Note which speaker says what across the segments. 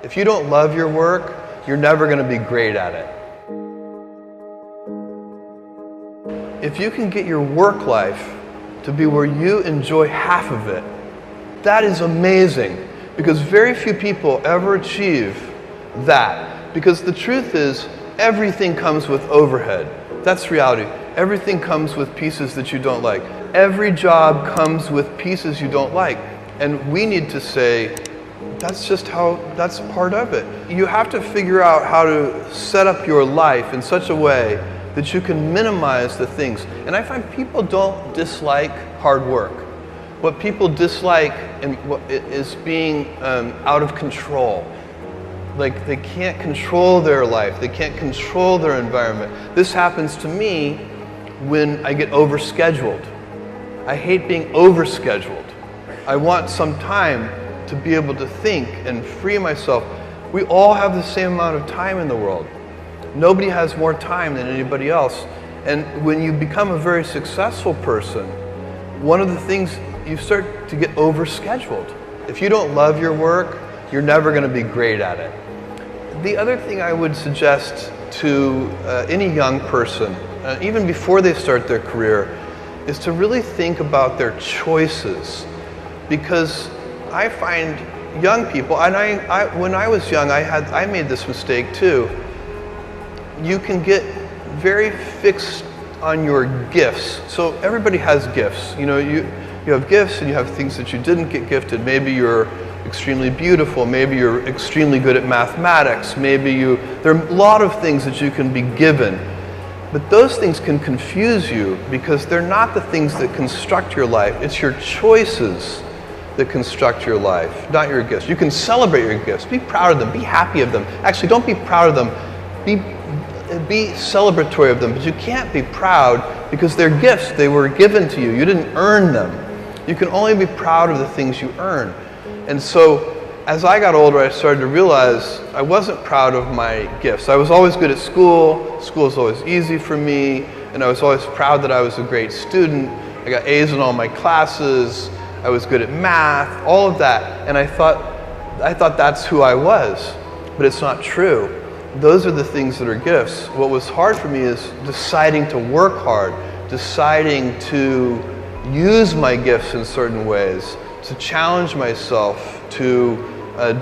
Speaker 1: If you don't love your work, you're never going to be great at it. If you can get your work life to be where you enjoy half of it, that is amazing, because very few people ever achieve that. Because the truth is, everything comes with overhead. That's reality. Everything comes with pieces that you don't like. Every job comes with pieces you don't like. And we need to say, that's part of it. You have to figure out how to set up your life in such a way that you can minimize the things. And I find people don't dislike hard work. What people dislike is being out of control. Like, they can't control their life. They can't control their environment. This happens to me when I get overscheduled. I hate being overscheduled. I want some time to be able to think and free myself. We all have the same amount of time in the world. Nobody has more time than anybody else. And when you become a very successful person, one of the things, you start to get overscheduled. If you don't love your work, you're never going to be great at it. The other thing I would suggest to any young person, even before they start their career, is to really think about their choices. Because I find young people, and when I was young, I made this mistake too. You can get very fixed on your gifts. So everybody has gifts. You know, you have gifts and you have things that you didn't get gifted. Maybe you're extremely beautiful. Maybe you're extremely good at mathematics. There are a lot of things that you can be given. But those things can confuse you because they're not the things that construct your life. It's your choices that construct your life, not your gifts. You can celebrate your gifts. Be proud of them. Be happy of them. Actually, don't be proud of them. Be celebratory of them. But you can't be proud because they're gifts. They were given to you. You didn't earn them. You can only be proud of the things you earn. And so, as I got older, I started to realize I wasn't proud of my gifts. I was always good at school. School was always easy for me. And I was always proud that I was a great student. I got A's in all my classes. I was good at math, all of that. And I thought that's who I was. But it's not true. Those are the things that are gifts. What was hard for me is deciding to work hard, deciding to use my gifts in certain ways, to challenge myself, to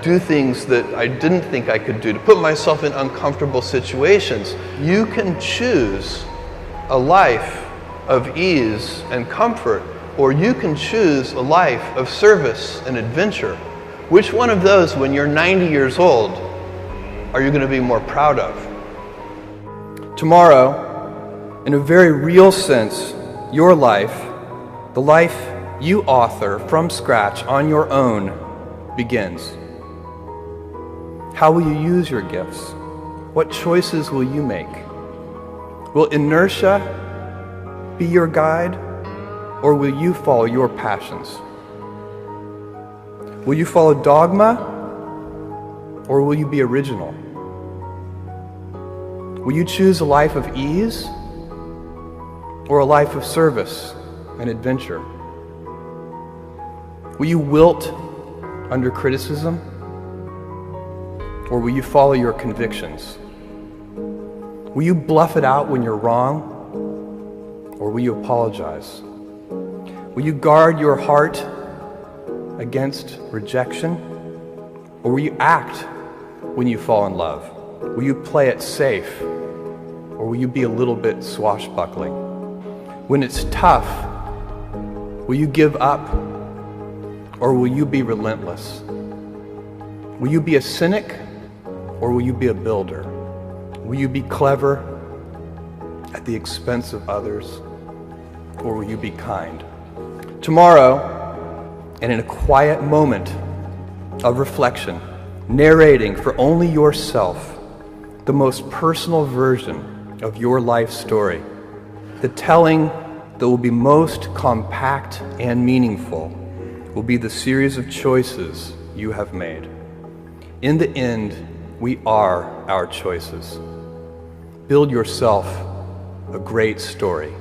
Speaker 1: do things that I didn't think I could do, to put myself in uncomfortable situations. You can choose a life of ease and comfort, or you can choose a life of service and adventure. Which one of those, when you're 90 years old, are you going to be more proud of? Tomorrow, in a very real sense, your life, the life you author from scratch on your own, begins. How will you use your gifts? What choices will you make? Will inertia be your guide, or will you follow your passions? Will you follow dogma, or will you be original? Will you choose a life of ease, or a life of service and adventure? Will you wilt under criticism, or will you follow your convictions? Will you bluff it out when you're wrong, or will you apologize? Will you guard your heart against rejection, or will you act when you fall in love? Will you play it safe, or will you be a little bit swashbuckling? When it's tough, will you give up, or will you be relentless? Will you be a cynic, or will you be a builder? Will you be clever at the expense of others, or will you be kind? Tomorrow, and in a quiet moment of reflection, narrating for only yourself the most personal version of your life story, the telling that will be most compact and meaningful will be the series of choices you have made. In the end, we are our choices. Build yourself a great story.